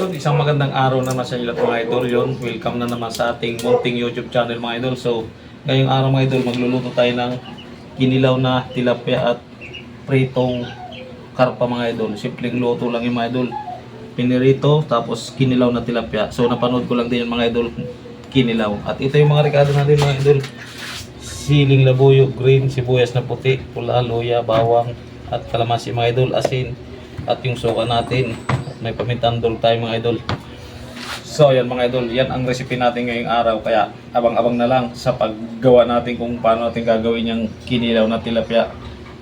idol, isang magandang araw naman sa inyo lahat mga idol. Yun, welcome na naman sa ating munting YouTube channel mga idol. So, ngayong araw mga idol, magluluto tayo ng kinilaw na tilapia at pritong karpa mga idol. Simpleng luto lang yung mga idol. Pinirito, tapos kinilaw na tilapia. So, napanood ko lang din yung mga idol, kinilaw. At ito yung mga rekado natin mga idol. Siling labuyo, green, sibuyas na puti, pula, luya, bawang, at kalamansi mga idol, asin, at yung suka natin. May pamintandol tayo mga idol. So yan mga idol, yan ang recipe natin ngayong araw. Kaya abang-abang na lang sa paggawa natin kung paano natin gagawin yung kinilaw na tilapia.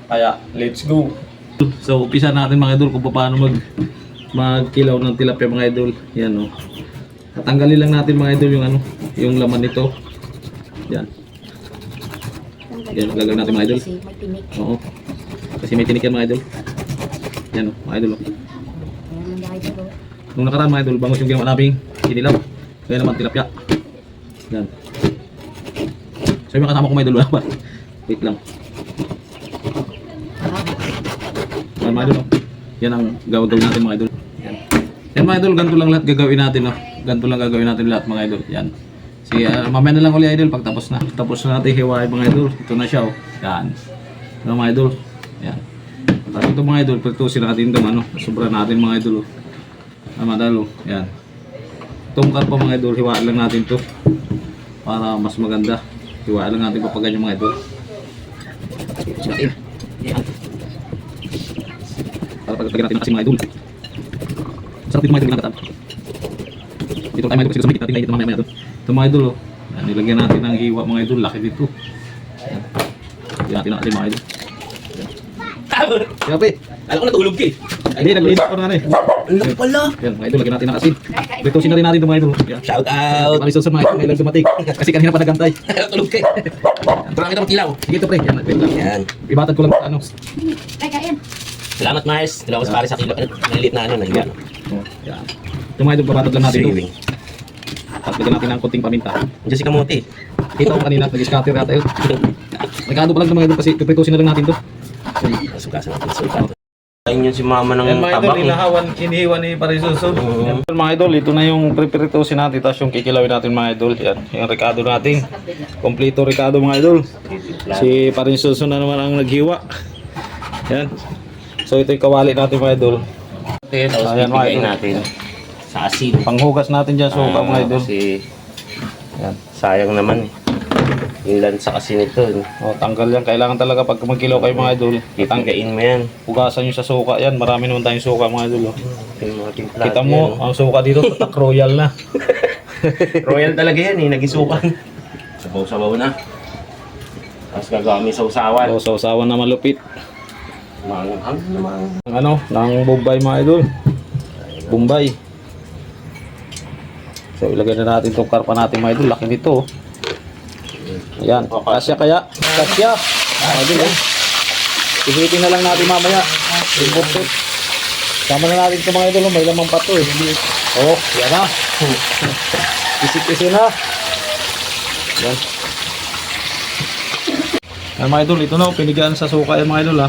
Kaya let's go! So umpisa natin mga idol kung paano magkilaw ng tilapia mga idol. Yan o. At tanggalin lang natin mga idol yung yung laman nito. Yan. Yan, gagawin natin mga idol. Oo. Kasi may tinik yan mga idol. Yan o, mga idol o. Nung nakaraan mga idol, bangus yung ginawa namin kinilaw. Kaya naman tilapia. Yan. So yung mga kasama ko mga idol, wala ba? Wait lang. Yan mga idol, no? Yan ang gagawin natin mga idol. Yan. Yan mga idol, ganito lang lahat gagawin natin, no? Ganito lang gagawin natin lahat mga idol. Yan. Sige, mamaya na lang ulit idol pag tapos na. Tapos na natin hiwain mga idol. Ito na siya, oh. Yan. Ano mga idol? Yan. At ito mga idol, pagtusin natin itong sobra natin mga idol, oh. Madalo, yan. Itong karpa mga idol, hiwaan lang natin to para mas maganda. Hiwaan lang natin papaganyan mga idol. Yan. Para pagkagyan natin kasi mga idol. Sarap dito mga idol, nakataan. Dito tayo mga idol kasi sa may natin dito mamaya ito. Ito mga idol, oh. Yan, nilagyan natin ng hiwa mga idol, laki dito. Yan. Lagyan natin mga idol. Siapa? Alam ko natulog ka eh. Hindi, naglinis ko na eh. Ano pala? Yan, mga idol, lagyan natin ng asin. Pritusin na rin natin ito mga idol. Yan. Shout out! Marisol sa mga idol, kailang dumating. Kasi kanina pa nagantay. Natulog ka eh. Parang kita magkilaw. Sige ito pre, yan, wait lang. Yan. Ibatad ko lang sa Salamat Mars. Dalawa sa pare sa kilo. Nalit na Yan. Yan. Yung mga idol, babatad lang natin ito. Swimming. At lagyan natin ng konting paminta. Diyan si Kamote. Kita ko kanina, nag-scatter yata yun. Nagkado pa lang ito mga idol kasi pritusin na lang natin ito. Sugasan natin. Sugasan. Ayun yun si mama ng Yan mga idol, tabak. inihiwa ni Parisoso. Yan mga idol, ito na yung prepiritusin natin. Tapos yung kikilawin natin mga idol. Yan, yung rekado natin. Kompleto rekado mga idol. Si Parisoso na naman ang naghiwa. Yan. So ito yung kawali natin mga idol. Tapos Ayan, mga bibigay idol. natin sa asin. Panghugas natin dyan suka mga idol. Kasi Yan. sayang naman eh. Yung lansa kasi nito. O, tanggal yan. Kailangan talaga pag magkilaw kayo mga idol. Tanggain mo yan. Hugasan nyo sa suka. Yan, marami naman tayong suka mga idol. Yung mga timpla. Kita mo, ang suka dito, tatak royal na. Royal talaga yan eh. Nagisukan. Sabaw-sabaw na. Tapos gagawin sa usawan. So, sausawan na malupit. Manghang naman. Ang ng Bombay mga idol. Bombay. So, ilagay na natin itong karpa natin mga idol. Laki nito. Ayan. Kasya kaya? Kasya. Idol eh. Ihitin na lang natin mamaya. Ibutot. Sama na natin ito mga idol. May lamang pato eh. Oh, yan na. Isip-isip na. Yan. Yan mga idol. Ito na. Pinigaan sa suka yan mga idol ha.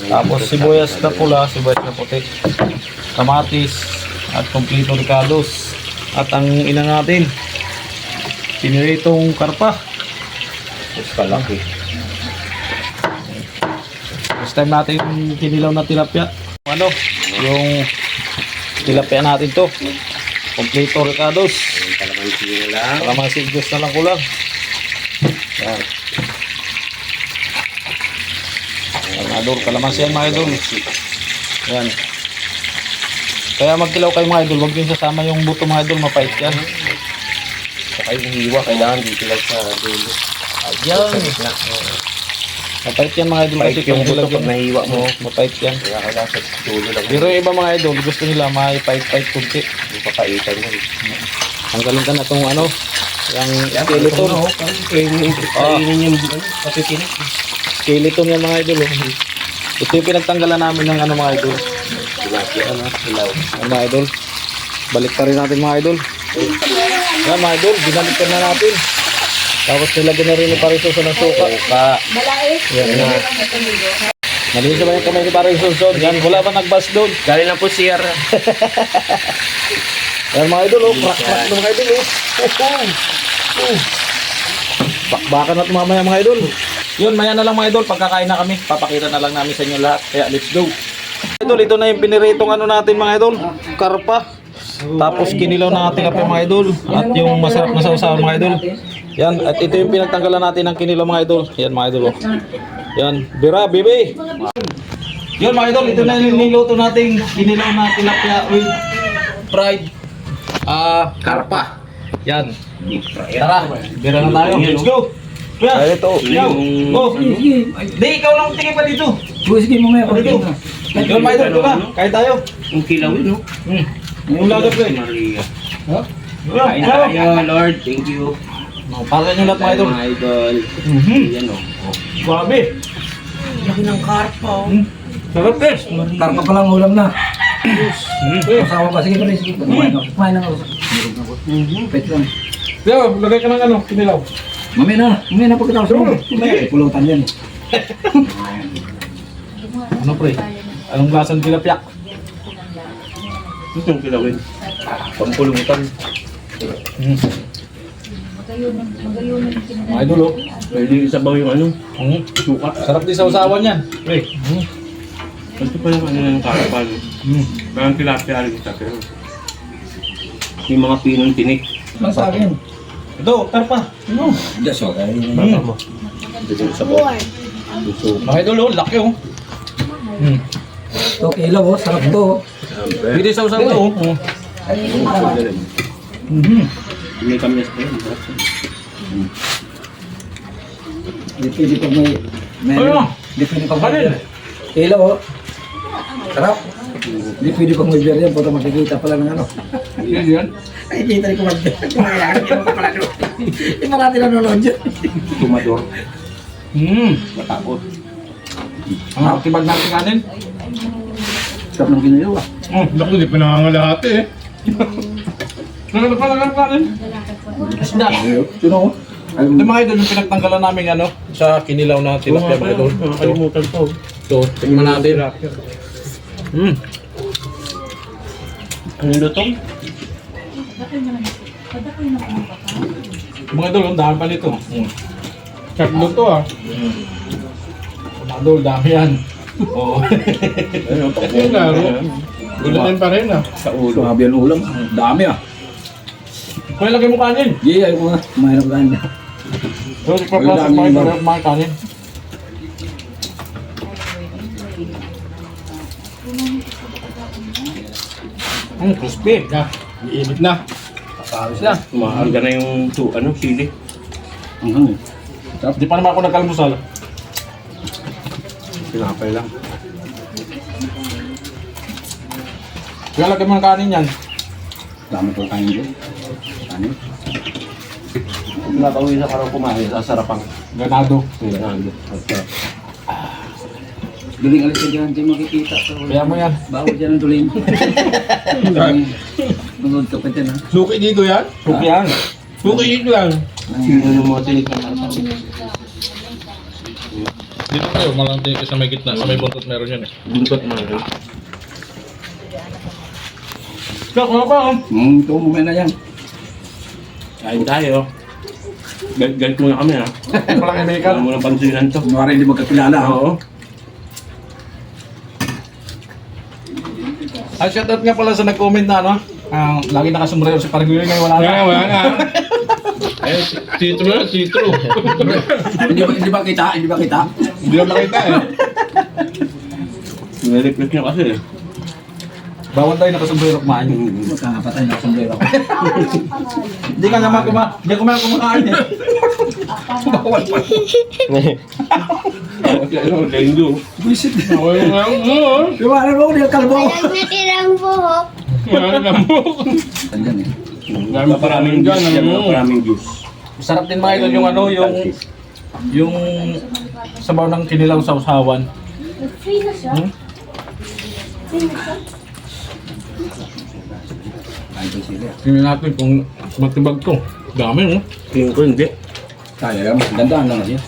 Tapos sibuyas na pula, sibuyas na puti, kamatis, at kompleto ricados. At ang ina natin, piniritong karpa. Mas kalaki. First time natin yung kinilaw na tilapia. Yung tilapia natin to. Kompleto ricados. Yung kalamansi na lang. Kalamansi na lang kulang. Yan. Ador, kalamansi yan mga idol. Yan. Kaya magkilaw kayo mga idol, huwag din sasama yung buto mga idol, mapait yan. Saka yung hiwa, kailangan dito lang sa dulo. Yan. Mapait yan mga idol kasi Yung pag buto nilagyan pag nahiwa mo, mapait yan. kaya kailangan sa dulo lang. Pero yung iba mga idol, gusto nila may pait-pait kunti. Yung papaitan mo. Ang galintan na itong yung skeleton. Kainin yung kasi tinik. Skeleton yan mga idol. Ito yung pinagtanggalan namin ng mga idol. Ilaw. Mga idol. Balik pa rin natin mga idol. Yan mga idol, binalikan na natin. Tapos nilagyan na rin ni Parisoso ng suka. Suka. Yan na. Malinis naman yung kamay ni Paring Sunson. Yan, wala pa nagbas doon. Galing lang po sir. Yan mga idol, oh. Crack-crack na mga idol, oh. Bakbakan natin mamaya mga idol. Yun, maya na lang mga idol. Pagkakain na kami, papakita na lang namin sa inyo lahat. Kaya let's go. Idol, ito na yung piniritong ano natin mga idol. Karpa. Tapos kinilaw na natin kape mga idol. At yung masarap na sausawan mga idol. Yan, at ito yung pinagtanggalan natin ng kinilaw mga idol. Yan mga idol, oh. Yan, bira, bibi. Yun mga idol, ito na yung niluto nating kinilaw na tilapia with fried karpa. Yan. Tara, bira na tayo. Let's go. Kuya, ito. Ikaw. Oh. Di, ikaw lang tingin pa dito. Sige mo may Dito. Yun mga idol, diba? Kain tayo. Ang kilawin, no? Yung lagat ko eh. Maria. Ha? Kain tayo, Lord. Thank you. Para nyo lahat mga idol. Mga idol. Yan, oh. Grabe. Laki ng karpa, oh. Sarap guys. Karpa pa lang ulam na. Asawa pa. Sige pa rin. Sige pa. Kumain na ako. Pwede lang. Yo, lagay ka ng ano, kinilaw. Mamaya na pagkatapos mo. Pulutan yan. Ano pre? Anong lasang tilapia? Ito yung kilawin. Pampulutan. Mga idol, oh. Pwede isabaw yung ano, suka. Sarap din sa usawan yan. Pre. Ito pa yung ano ng karpa, no? Parang tilapia rin sa pero. Yung mga pinong tinik. Lang sa akin. Ito, karpa. No. Just okay. Mo. Ito yung sabaw. Yung suka. Mga idol, oh. Laki, oh. Ito kilaw oh. Sarap to. Pwede sa usawan, oh. Hindi kami sa pero. Di pwede pag may... Ano? Di pwede pag Kanin. Kilaw oh. Sarap. Di pwede pag may beer yan. Puto makikita pala ng ano. Yan, yan. Ay, kita rin ko mag-beer. Di marami nanonood dyan. Tumador. Matakot. Ang tibag natin kanin. Sarap ng ginayaw ah. Naku, di pa nangangalahati eh. Nagalapalang kanin. Isda. Sino oh? Ito mga idol, yung pinagtanggalan namin ano, sa kinilaw na tilapia mga idol. Nakalimutan ko. Ito, tingnan natin. Ano lutong? Mga idol, ang dami pa nito. Tatlo to ah. Mga idol, dami yan. Oo. Ano, Yung laro. Gulatin pa rin ah. sa ulo. Sumabi ang ulam. Dami ah. May lagay mo kanin. Yeah, ayaw ko nga. Kumain ako kanin. So, ipaplasok mga idol, mga kanin. Crispy. Iinit na. Tapos na. Mahal na yung sili. Ang Di pa naman ako nagkalmusal. Pinapay lang. Kaya lagay mo ng kanin yan. Dami ko kain dyan. Kanin. Nakauwi na karang kumain sa sarapang. Ganado. Duling alis ka dyan, hindi makikita. Kaya mo yan. Bawal dyan ang duling. Nunod ka pa dyan ha. Suki dito yan? Suki yan. Suki dito yan. Sino ng mga tinik na Dito kayo, malanting ka sa may gitna, sa may buntot meron yan eh. buntot man. Kaya ano pa? Ito mo na yan. Kain tayo. Galit muna kami ha. Walang American. Wala mo ng pansinan to. Kunwari hindi magkakilala ha. Oo. Ay, shoutout nga pala sa nag-comment na ano. Lagi nakasumbrero si Pargulo ngayon wala na. Wala na. Eh, titro na, titro. Hindi ba kita? Hindi ba kita? Hindi ko makita eh. Nire-request nyo kasi eh. Bawal tayo nakasumbrero kumain. Magkakapatay na sombrero ako. Hindi ka naman hindi ako naman kumakain eh. Bawal pa. Lendo. Visit. Okay lang mo. Iwanan mo ko niya kalbo. Walang natirang buhok. Wala lamok. Andyan eh. Dami Maraming dyan, juice yan. ano. Maraming juice. Masarap din mga idol yung ano, yung sabaw ng kinilaw sa usawan. Free na siya. Free na siya. Kain ko sila. Tingnan natin kung matibag to. Dami oh. Tingin ko hindi. Kaya lang. Gandaan lang siya.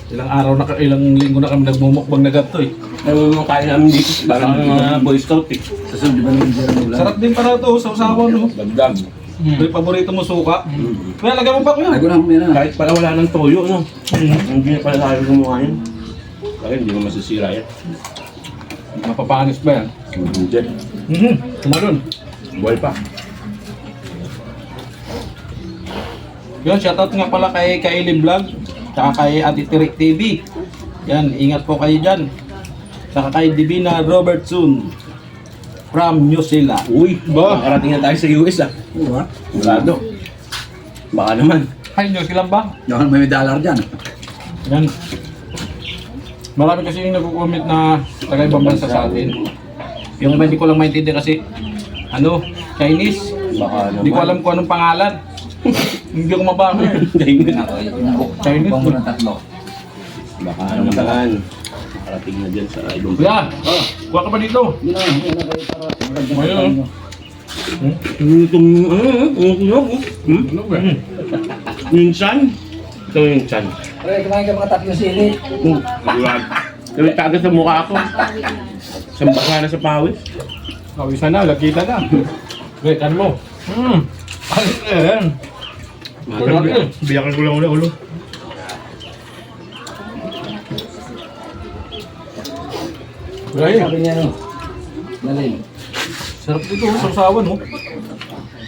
Ilang linggo na kami nagmumukbang na ganito eh. Ano yung kain namin dito? Parang mga Boy Scout eh. Sa sunod, di ba nung hindi rin ulan? Sarap din para ito sa usawan no. Dagdag. May paborito mo suka. Kaya lagyan mo pa Ay, kuya. ko na kumina na. Kahit pala wala ng toyo, no? Hindi na pala tayo gumawa yun. Kaya hindi mo masisira yan. Mapapanis ba yan? Hindi. Tumalon. Buhay pa. Yun, shoutout nga pala kay Kaili Vlog, tsaka kay Ate Tirik TV. Yan, ingat po kayo dyan. Tsaka kay Divina Robertson from New Zealand. Uy, makarating na tayo sa US ah. Oo ha? Sigurado. Baka naman. Ay, New Zealand ba? Diyan may dollar dyan. Yan. Marami kasi yung nagko-comment na taga-ibang bansa sa atin. Yung iba hindi ko lang maintindihan kasi Chinese. Baka naman. Hindi ko alam kung anong pangalan. Hindi ko mabaka. Chinese. Chinese. Bang mo ng tatlo. Baka naman. Makarating na dyan sa ibang Kuya, kuha ka ba dito? Yun na kayo para magandang Ayun. nyo. Itong minsan. Ito yung chan. Pre, kumain ka mga tatlong sili. Sigurado. Kaya tagas sa mukha ako. Sambaka na sa pawis. Kawisan na, lagkita na. Wait, ano mo? Ano yan? Biyakan ko lang ulo. Right. Sabi niya no. Dalhin. Sarap dito, sausawan, no?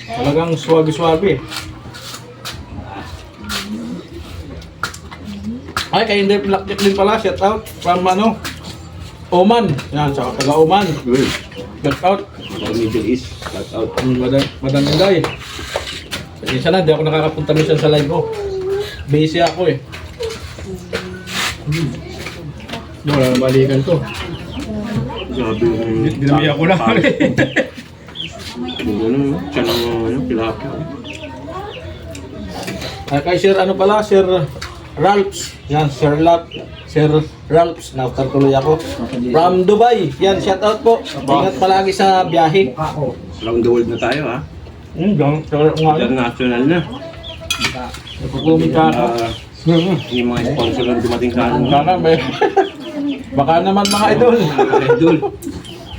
Talagang swabe-swabe. Ay, kay Hindi Blackjack din pala, shout out from Oman. Yan, sa taga Oman. Shout out. Sa Middle East. Shout out. Madam Inday. Pasensya na, di ako nakakapunta minsan sa live ko. Busy ako eh. Wala na balikan to. Sabi yung... Dinamiya ko lang. Siya ng tilapia. Ay, kay Sir pala, Sir Ralphs. Yan, Sir Ralphs. Nakatuloy ako. From Dubai. Yan, shout out po. Ingat palagi sa biyahe. Ako. Around the world na tayo ha. Sir, International na. nagkukumit ka ako. Yung mga sponsor na dumating sa atin. Sana, may... Baka naman mga idol. Idol.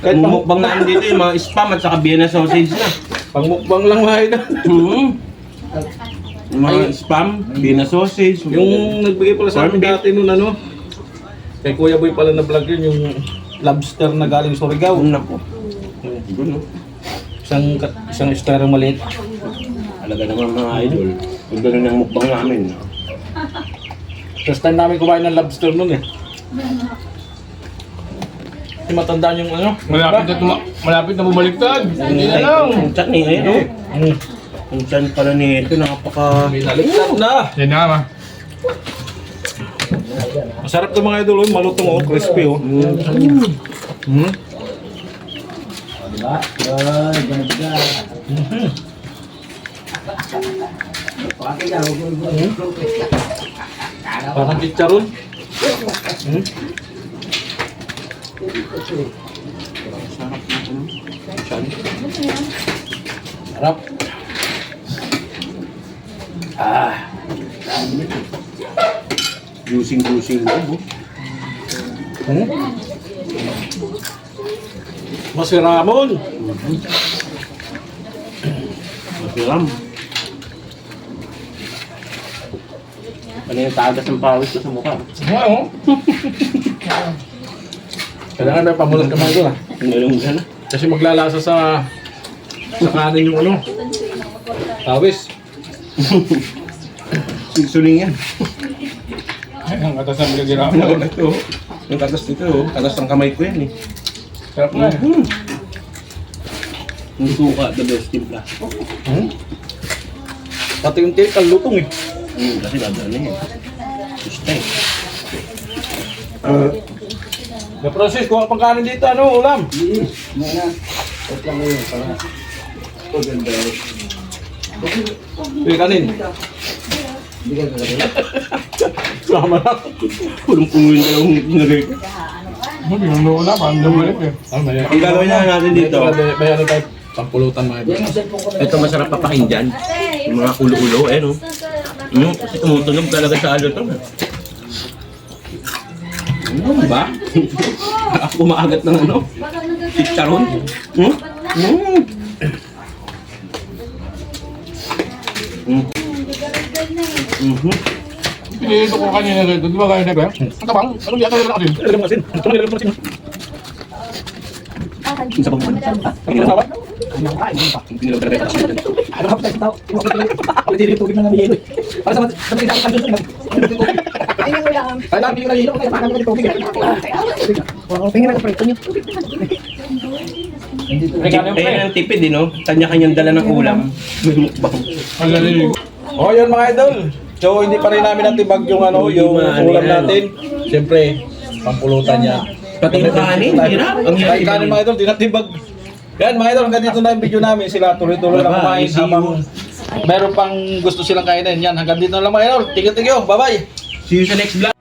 Kahit pamukbang namin dito yung mga spam at saka Vienna sausage na. Pangmukbang lang mga idol. Yung mga spam, Vienna sausage. Yung nagbigay pala sa amin dati nun kay Kuya Boy pala na vlog yun, yung lobster na galing Surigao. Nako. Gulo. Isang estero maliit. Alaga naman mga idol. Kung gano'n ang mukbang namin. First time namin kumain ng lobster nun eh. Kasi matandaan yung Malapit na bumaliktad. Hindi na lang. Ang chan eh, ayun o. Ang chan pala nito, nakapaka... Binaliktad na. Yan na ma. Masarap to mga idol, malutong oh, crispy oh. Diba? Ay, ganun ka. Pati ka, huwag Parang chicharon. Sarap. Juicing loob. Masiramon. Masiram. Ano yung tagas ng pawis ko sa mukha? Oo. Kailangan may pamulat ka mga idol ah. Pinulong ka na. Kasi maglalasa sa kanin yung tawis. Suling yan. Ang atas ng gagirap. Ito. Yung katas nito, katas ng kamay ko yan eh. Sarap na eh. Yung suka, the best timpla. Pati yung tilt, ang lutong eh. Kasi dadaan na yan. Stay. The process, kuha pang kanin dito, ulam. na. Huwag lang ngayon para. Ganda. Uy, kanin. Hindi ka kagabi. Sama na. Pulong-pulo yung dalawang nilagay ko. Hindi na wala. Paano na balik eh. Ang gagawin na natin dito, May ano tayo, pampulutan mga idol. Yan yung cellphone ko na. ito masarap papakinggan. Yung mga ulo-ulo, eh no? Kasi tumutunog talaga sa alo to. Ano ba? Ako maagat ng ano? Baka nagagalaw Chicharon? yan. Hmm? Baka na. Nagagalaw na eh. Mhm. Pinilito ko kanina rito. Di ba kaya na ba? Ang tabang. Anong di ata nila natin? Nilagyan mo natin. Ito nilagyan mo natin. Ah, hindi. Isa pa mo. Ang ginawa? Ano ka? Hindi pa. Pinilaw talaga ito. Ano ka pa tayo? Ako din yung tubig na nabiyelo. Para sa mga kanto. Ay, lang yung nabiyelo. Kaya paano ko tubig? Tingnan na pre. Ayun ang tipid, no? Kanya-kanyang dala ng ulam. May mukbang. Ang lalim. Oh, yun mga idol. So, hindi pa rin namin natibag yung ano, yung ulam natin. Siyempre, pampulutan niya. Pati yung kanin, hirap. Ang hirap. Kahit kanin mga idol, di natibag. Yan mga idol, hanggang dito na yung video namin. Sila tuloy-tuloy lang kumain Bye-bye. habang meron pang gusto silang kainin. Yan, hanggang dito na lang mga idol. Tingyo-tingyo. Bye-bye. See you sa next vlog.